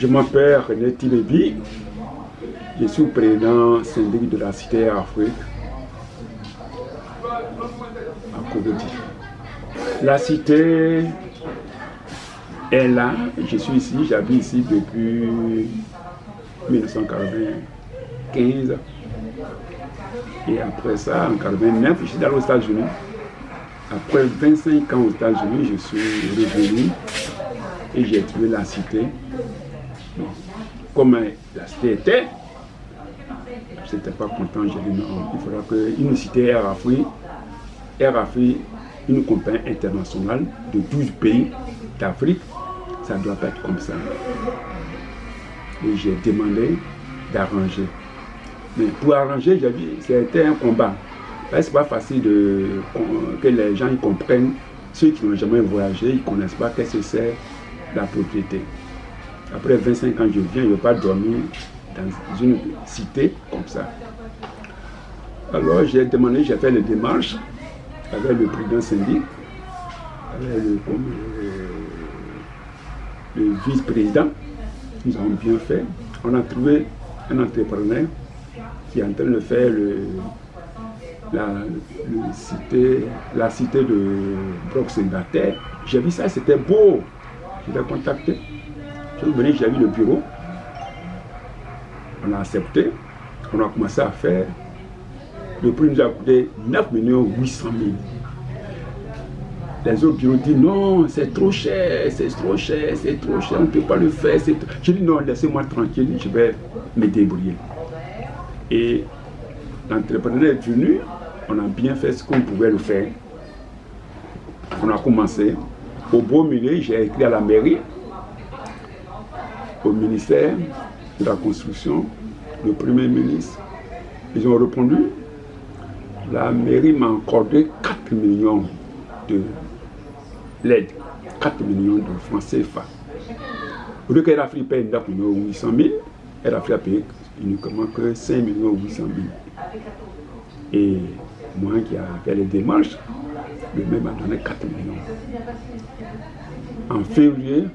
Je m'appelle René Tilebi. Je suis président syndic de la Cité Afrique à Cogodi. La cité est là, je suis ici, j'habite ici depuis 1995. Et après ça, en 1989, je suis allé aux États-Unis. Après 25 ans aux États-Unis, je suis revenu et j'ai trouvé la cité. Bon, comme la cité était, je n'étais pas content, j'ai dit non, il faudra qu'une cité Air Afrique, une compagnie internationale de 12 pays d'Afrique, ça ne doit pas être comme ça. Et j'ai demandé d'arranger. Mais pour arranger, j'ai dit, c'était un combat. Ce n'est pas facile que les gens comprennent. Ceux qui n'ont jamais voyagé, ils ne connaissent pas qu'est-ce que c'est la propriété. Après 25 ans, je viens, je ne vais pas dormir dans une cité comme ça. Alors j'ai demandé, j'ai fait les démarches avec le président syndic, avec le vice-président. Nous avons bien fait. On a trouvé un entrepreneur qui est en train de faire la cité de Brox-Sengater. J'ai vu ça, c'était beau. Je l'ai contacté. Je suis venu, j'ai vu le bureau. On a accepté. On a commencé à faire. Le prix nous a coûté 9 800 000. Les autres bureaux disent non, c'est trop cher, c'est trop cher, c'est trop cher, on ne peut pas le faire. Je dis non, laissez-moi tranquille, je vais me débrouiller. Et l'entrepreneur est venu, on a bien fait ce qu'on pouvait le faire. On a commencé. Au beau milieu, j'ai écrit à la mairie, au ministère de la Construction, le Premier ministre. Ils ont répondu. La mairie m'a accordé 4 millions de l'aide, 4 millions de francs CFA. Au lieu qu'elle a payé 9 800 000, elle a payé uniquement que 5 800 000. Et moi qui ai fait les démarches, le maire m'a donné 4 millions. En février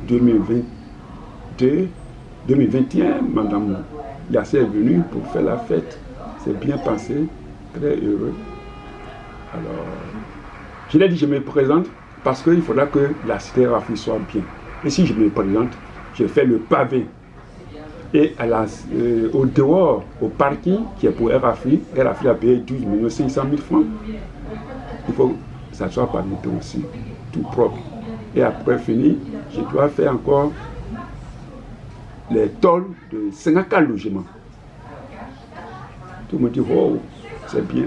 2021, Madame Yassé est venue pour faire la fête. C'est bien passé, très heureux. Alors, je l'ai dit, je me présente parce qu'il faudra que la cité Afrique soit bien. Et si je me présente, je fais le pavé. Et au dehors, au parking qui est pour Air Afrique a payé 12 500 000 francs. Il faut que ça soit pavé aussi, tout propre. Et après fini, je dois faire encore les tôles de 54 logements. Tout le monde dit, oh, c'est bien.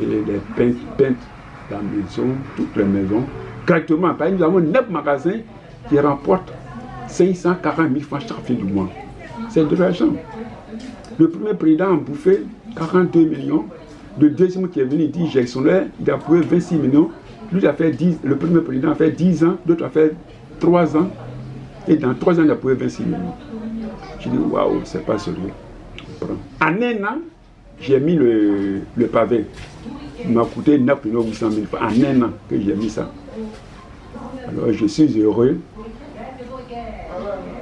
Et les peintres la maison, toutes les maisons, gratuitement. Par exemple, nous avons 9 magasins qui remportent 540 000 francs chaque fin du mois. C'est de l'argent. Le premier président a bouffé 42 millions. Le deuxième qui est venu, il dit, gestionnaire, il a bouffé 26 millions. Lui, a fait 10, le premier président a fait 10 ans, l'autre a fait 3 ans. Et dans 3 ans, il a bouffé 26 millions. Je dis, waouh, c'est pas sérieux. En un an, j'ai mis le pavé. Il m'a coûté 9 800 000 francs. En un an que j'ai mis ça. Alors je suis heureux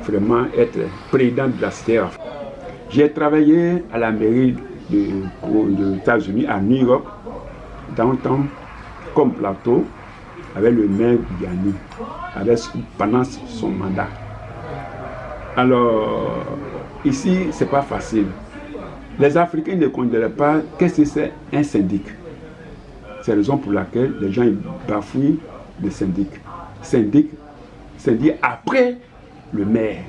vraiment être président de la cité. J'ai travaillé à la mairie des États-Unis, à New York, downtown, comme plateau, avec le maire Yanni, pendant son mandat. Alors, ici, c'est pas facile. Les Africains ne connaissent pas qu'est-ce que c'est un syndic. C'est la raison pour laquelle les gens bafouillent le syndic. Syndic après le maire.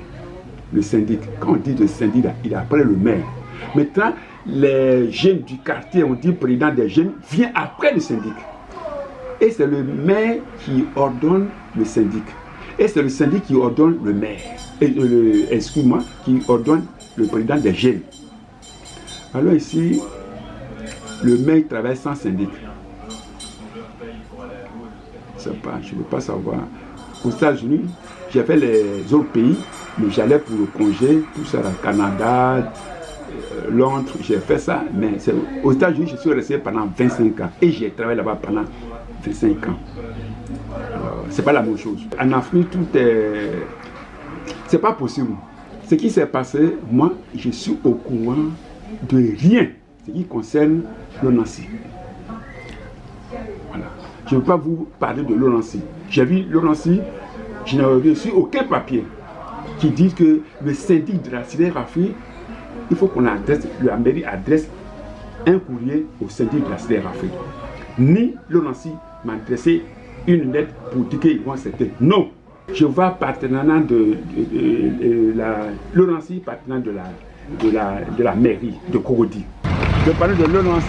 Le syndic, quand on dit le syndic, il est après le maire. Maintenant, les jeunes du quartier, on dit président des jeunes, vient après le syndic. Et c'est le maire qui ordonne le syndic. Et c'est le syndic qui ordonne le maire. Excuse-moi, qui ordonne le président des jeunes. Alors ici, le maire travaille sans syndic. Je ne veux pas savoir. Aux États-Unis, j'ai fait les autres pays, mais j'allais pour le congé, tout ça, le Canada, Londres, j'ai fait ça. Mais aux États-Unis, je suis resté pendant 25 ans. Et j'ai travaillé là-bas pendant 25 ans. C'est pas la même chose. En Afrique, tout est C'est pas possible. Ce qui s'est passé, moi, je suis au courant de rien, ce qui concerne le Nancy. Voilà. Je ne veux pas vous parler de l'Onancy. J'ai vu l'Onancy, je n'ai reçu aucun papier qui dit que le syndic de la cité Raffi, il faut qu'on adresse, la mairie adresse un courrier au syndic de la cité Raffi. Ni l'Onancy m'a adressé une lettre pour dire qu'ils vont accepter. Non, je vois partenariat de l'Onancy, partenariat de la mairie de Cogodi. Je parlais de l'Onancy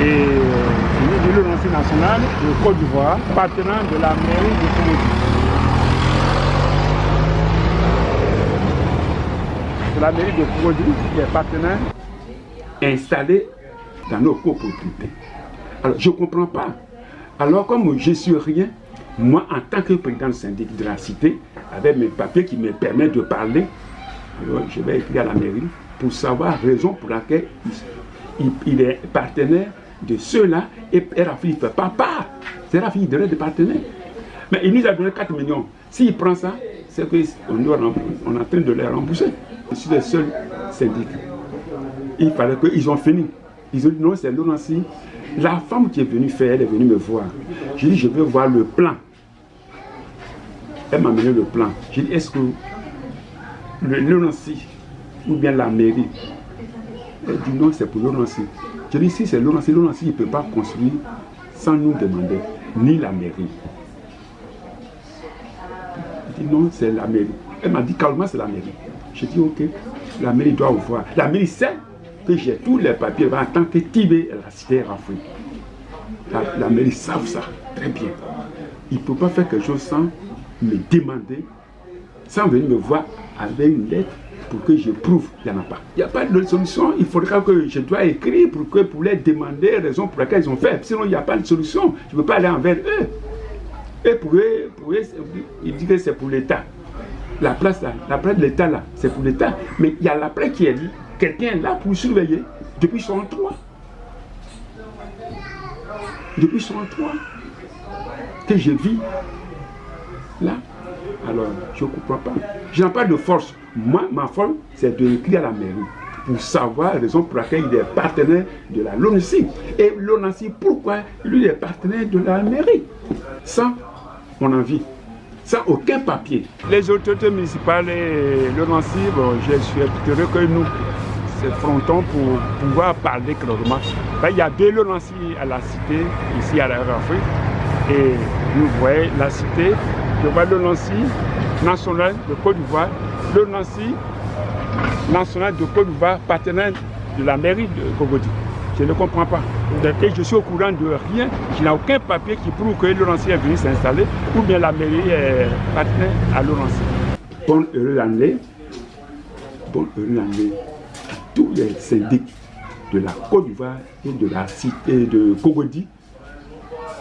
et de l'Onancy nationale de Côte d'Ivoire, partenariat de la mairie de Cogodi. C'est la mairie de Cogodi qui est partenaire installé dans nos copropriétés. Alors, je ne comprends pas. Alors, comme je ne suis rien, moi, en tant que président du syndic de la cité, avec mes papiers qui me permettent de parler, alors je vais écrire à la mairie pour savoir la raison pour laquelle il est partenaire de ceux-là et Raffi ne fait pas part. C'est Raffi qui devrait être partenaire. Mais il nous a donné 4 millions. S'il prend ça, c'est qu'on est en train de les rembourser. Je suis le seul syndic. Il fallait qu'ils ont fini. Ils ont dit non, c'est l'Onancy. La femme qui est venue faire, elle est venue me voir. J'ai dit, je veux voir le plan. Elle m'a amené le plan. J'ai dit, est-ce que l'Onancy ou bien la mairie? Elle dit non, c'est pour l'Onancy. J'ai dit, si c'est l'Onancy, il ne peut pas construire sans nous demander, ni la mairie. Elle dit non, c'est la mairie. Elle m'a dit calmement, c'est la mairie. J'ai dit, ok, la mairie doit voir. La mairie sait que j'ai tous les papiers en tant que Tibé à la cité Raffi. La mairie savent ça très bien. Il ne peut pas faire quelque chose sans me demander, sans venir me voir avec une lettre pour que je prouve qu'il n'y en a pas. Il n'y a pas de solution. Il faudra que je dois écrire pour les demander la raison pour laquelle ils ont fait. Sinon, il n'y a pas de solution. Je ne peux pas aller envers eux. Et pour eux, ils disent que c'est pour l'État. La place de l'État là, c'est pour l'État. Mais il y a la place qui est dit. Quelqu'un là pour surveiller depuis 63. Depuis 63 que je vis là. Alors, je ne comprends pas. Je n'ai pas de force. Moi, ma force, c'est de écrire à la mairie pour savoir la raison pour laquelle il est partenaire de la l'Onancy. Et l'Onancy, pourquoi lui est partenaire de la mairie? Sans mon avis. Sans aucun papier. Les autorités municipales et l'Onancy, bon, je suis heureux que nous frontons pour pouvoir parler clairement. Il y a deux l'Onancy à la cité, ici à la Raffi, et vous voyez la cité, je vois l'Onancy national de Côte d'Ivoire, l'Onancy national de Côte d'Ivoire, partenaire de la mairie de Cogodi. Je ne comprends pas. Et je suis au courant de rien, je n'ai aucun papier qui prouve que l'Onancy est venu s'installer, ou bien la mairie est partenaire à l'Onancy. Bonne heureuse année. Bonne heureuse année. Tous les syndics de la Côte d'Ivoire et de la cité de Cogodi,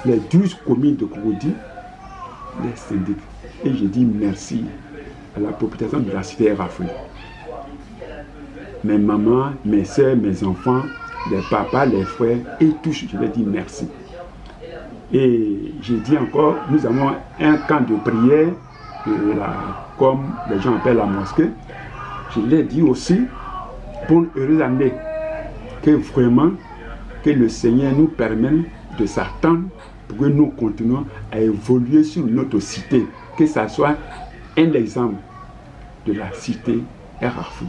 les 12 communes de Cogodi, les syndics. Et je dis merci à la population de la cité Raffi. Mes mamans, mes soeurs, mes enfants, les papas, les frères et tous, je leur dis merci. Et je dis encore, nous avons un camp de prière, comme les gens appellent la mosquée. Je leur dis aussi, bonne heureuse année, que vraiment que le Seigneur nous permette de s'attendre pour que nous continuions à évoluer sur notre cité, que ça soit un exemple de la cité Raffi.